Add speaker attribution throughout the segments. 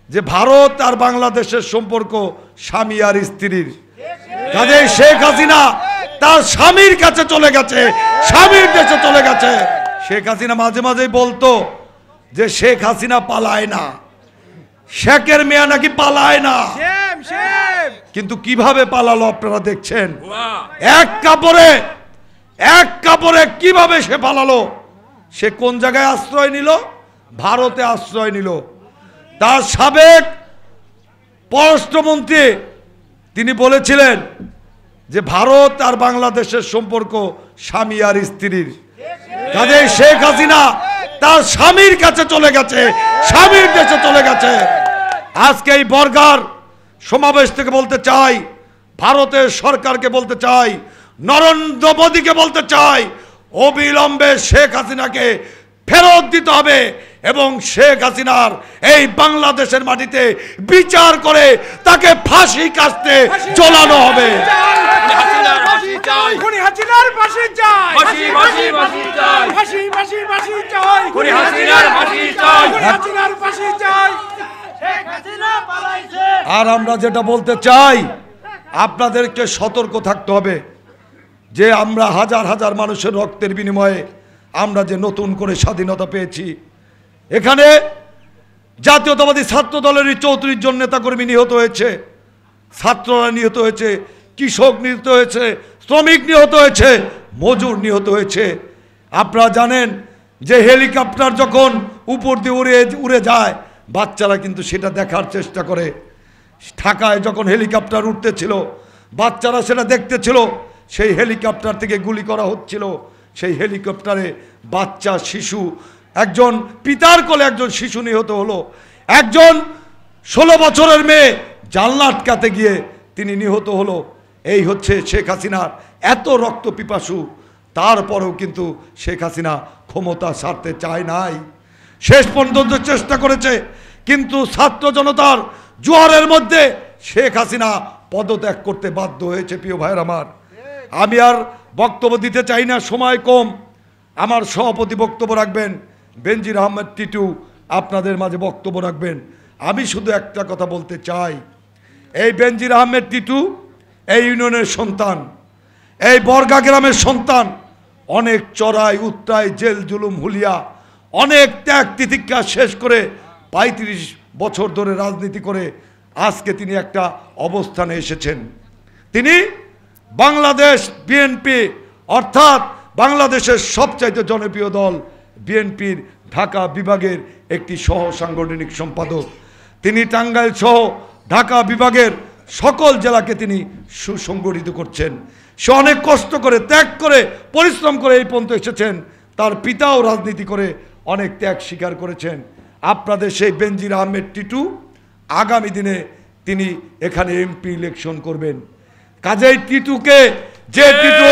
Speaker 1: যে ভারত আর বাংলাদেশের সম্পর্ক স্বামী আর স্ত্রীর। কাজে শেখ হাসিনা তার স্বামীর কাছে চলে গেছে, স্বামীর দেশে চলে গেছে। শেখ হাসিনা মাঝে মাঝে বলতো যে শেখ হাসিনা পালায় না, শেখের মেয়ে নাকি পালায় না। কিন্তু কিভাবে পালালো আপনারা দেখছেন। এক কাপড়ে কিভাবে সে পালালো। সে কোন জায়গায় আশ্রয় নিল? ভারতে আশ্রয় নিল। তার সাবেক পররাষ্ট্রমন্ত্রী তিনি বলেছিলেন যে ভারত আর বাংলাদেশের সম্পর্ক স্বামী আর স্ত্রীর। কাজে শেখ হাসিনা তার স্বামীর কাছে চলে গেছে, স্বামীর দেশে চলে গেছে। আজকে এই বর্গার সমাবেশ থেকে বলতে চাই, ভারতের সরকারকে বলতে চাই, নরেন্দ্র মোদীকে বলতে চাই, অবিলম্বে শেখ হাসিনাকে ফেরত দিতে হবে এবং শেখ হাসিনার এই বাংলাদেশের মাটিতে বিচার করে তাকে ফাঁসি কাস্তে ঝোলানো হবে। আর আমরা যেটা বলতে চাই, আপনাদেরকে সতর্ক থাকতে হবে যে আমরা হাজার হাজার মানুষের রক্তের বিনিময়ে আমরা যে নতুন করে স্বাধীনতা পেয়েছি, এখানে জাতীয়তাবাদী ছাত্র দলেরই 34 জন নেতাকর্মী নিহত হয়েছে, ছাত্ররা নিহত হয়েছে, কৃষক নিহত হয়েছে, শ্রমিক নিহত হয়েছে, মজুর নিহত হয়েছে। আপনারা জানেন যে হেলিকপ্টার যখন উপর দিয়ে উড়ে যায়, বাচ্চারা কিন্তু সেটা দেখার চেষ্টা করে। ঢাকায় যখন হেলিকপ্টার উঠতেছিল, বাচ্চারা সেটা দেখতেছিল। সেই হেলিকপ্টার থেকে গুলি করা হচ্ছিল, সেই হেলিকপ্টারে বাচ্চা শিশু, একজন পিতার কোলে একজন শিশু নিহত হলো। একজন 16 বছরের মেয়ে জানলা আটকাতে গিয়ে তিনি নিহত হলো। এই হচ্ছে শেখ হাসিনার এত রক্ত পিপাসু, তারপরেও কিন্তু শেখ হাসিনা ক্ষমতা ছাড়তে চায় নাই। শেষ পর্যন্ত চেষ্টা করেছে, কিন্তু ছাত্র জনতার জোয়ারের মধ্যে শেখ হাসিনা পদত্যাগ করতে বাধ্য হয়েছে। প্রিয় ভাইয়ের আমার, আমি আর বক্তব্য দিতে চাই না, সময় কম। আমার সভাপতি বক্তব্য রাখবেন, বেনজির আহমেদ টিটু আপনাদের মাঝে বক্তব্য রাখবেন। আমি শুধু একটা কথা বলতে চাই, এই বেনজির আহমেদ টিটু এই ইউনিয়নের সন্তান, এই বর্গা গ্রামের সন্তান। অনেক চড়াই উত্তরায় জেল জুলুম হুলিয়া, অনেক ত্যাগ তিতিক্ষা শেষ করে 35 বছর ধরে রাজনীতি করে আজকে তিনি একটা অবস্থানে এসেছেন। তিনি বাংলাদেশ বিএনপি অর্থাৎ বাংলাদেশের সবচাইতে জনপ্রিয় দল বিএনপির ঢাকা বিভাগের একটি সহ সাংগঠনিক সম্পাদক। তিনি টাঙ্গাইল সহ ঢাকা বিভাগের সকল জেলাকে তিনি সুসংগঠিত করছেন। সে অনেক কষ্ট করে, ত্যাগ করে, পরিশ্রম করে এই পর্যন্ত এসেছেন। তার পিতাও রাজনীতি করে অনেক ত্যাগ স্বীকার করেছেন। আপনাদের সেই বেনজির আহমেদ টিটু আগামী দিনে তিনি এখানে এমপি ইলেকশন করবেন। কাজেই টিটুকে, যে টিটু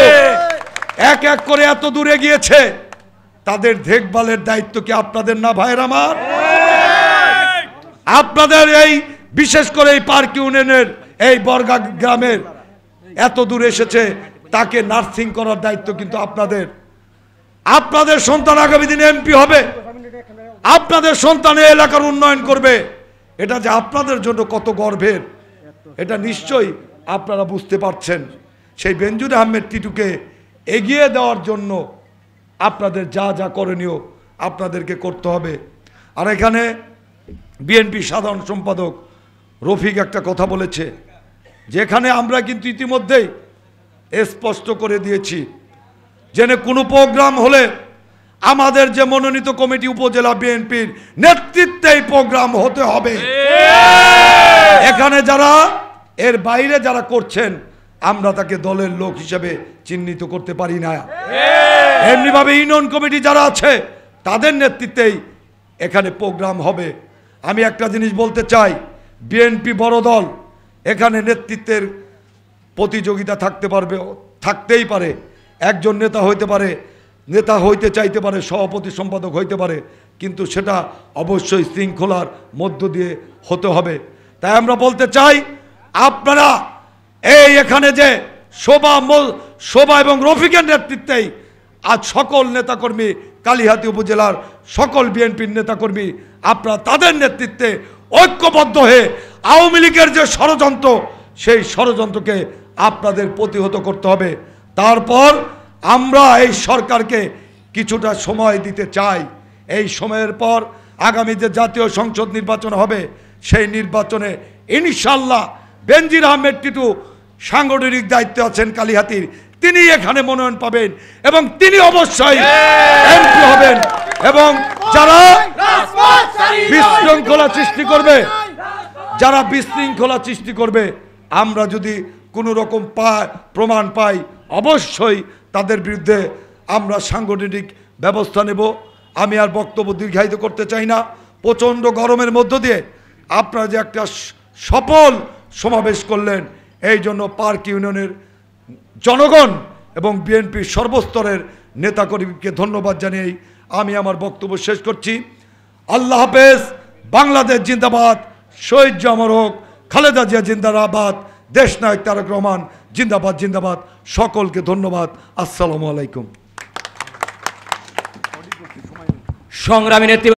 Speaker 1: এক এক করে এত দূরে গিয়েছে, তাদের দেখভালের দায়িত্ব কি আপনাদের না ভাইয়ের আমার? আপনাদের এই বিশেষ করে এই পার্ক ইউনিয়নের এই বর্গা গ্রামের এত দূরে এসেছে, তাকে নার্সিং করার দায়িত্ব কিন্তু আপনাদের। আপনাদের সন্তান আগামী দিনে এমপি হবে, আপনাদের সন্তান এই এলাকার উন্নয়ন করবে। এটা যে আপনাদের জন্য কত গর্বের, এটা নিশ্চয়ই আপনারা বুঝতে পারছেন। সেই বেনজির আহমেদ টিটুকে এগিয়ে দেওয়ার জন্য আপনাদের যা যা করণীয় আপনাদেরকে করতে হবে। আর এখানে বিএনপি সাধারণ সম্পাদক রফিক একটা কথা বলেছে, যেখানে আমরা কিন্তু ইতিমধ্যেই স্পষ্ট করে দিয়েছি, যেন কোনো প্রোগ্রাম হলে আমাদের যে মনোনীত কমিটি উপজেলা বিএনপির নেতৃত্বে এই প্রোগ্রাম হতে হবে। এখানে যারা এর বাইরে যারা করছেন, আমরা তাকে দলের লোক হিসেবে চিহ্নিত করতে পারি না। এমনিভাবে ইউনিয়ন কমিটি যারা আছে তাদের নেতৃত্বেই এখানে প্রোগ্রাম হবে। আমি একটা জিনিস বলতে চাই, বিএনপি বড় দল, এখানে নেতৃত্বের প্রতিযোগিতা থাকতেই পারে। একজন নেতা হইতে পারে, নেতা হইতে চাইতে পারে, সভাপতি সম্পাদক হইতে পারে, কিন্তু সেটা অবশ্যই শৃঙ্খলার মধ্য দিয়ে হতে হবে। তাই আমরা বলতে চাই, আপনারা এই এখানে যে শোভা এবং রফিকের নেতৃত্বেই আজ সকল নেতাকর্মী, কালিহাতী উপজেলার সকল বিএনপির নেতাকর্মী, আপনারা তাদের নেতৃত্বে ঐক্যবদ্ধ হয়ে আওয়ামী লীগের যে ষড়যন্ত্র, সেই ষড়যন্ত্রকে আপনাদের প্রতিহত করতে হবে। তারপর আমরা এই সরকারকে কিছুটা সময় দিতে চাই। এই সময়ের পর আগামী যে জাতীয় সংসদ নির্বাচন হবে, সেই নির্বাচনে ইনশাল্লাহ বেনজির আহমেদ টিটু সাংগঠনিক দায়িত্বে আছেন কালিহাতীর, তিনি এখানে মনোনয়ন পাবেন এবং তিনি অবশ্যই এমপি হবেন। এবং যারা বিশৃঙ্খলা সৃষ্টি করবে, আমরা যদি কোনো রকম প্রমাণ পাই, অবশ্যই তাদের বিরুদ্ধে আমরা সাংগঠনিক ব্যবস্থা নেব। আমি আর বক্তব্য দীর্ঘায়িত করতে চাই না। প্রচণ্ড গরমের মধ্য দিয়ে আপনারা যে একটা সফল সমাবেশ করলেন, এই জন্য পার্ক ইউনিয়নের জনগণ এবং বিএনপির সর্বস্তরের নেতাকর্মীকে ধন্যবাদ জানিয়ে আমি আমার বক্তব্য শেষ করছি। আল্লাহ হাফেজ। বাংলাদেশ জিন্দাবাদ। শহীদ জামর হোক। খালেদা জিয়া জিন্দাবাদ। দেশনায়ক তারেক রহমান জিন্দাবাদ জিন্দাবাদ। সকলকে ধন্যবাদ। আসসালামু আলাইকুম।
Speaker 2: সংগ্রামী নেতৃত্ব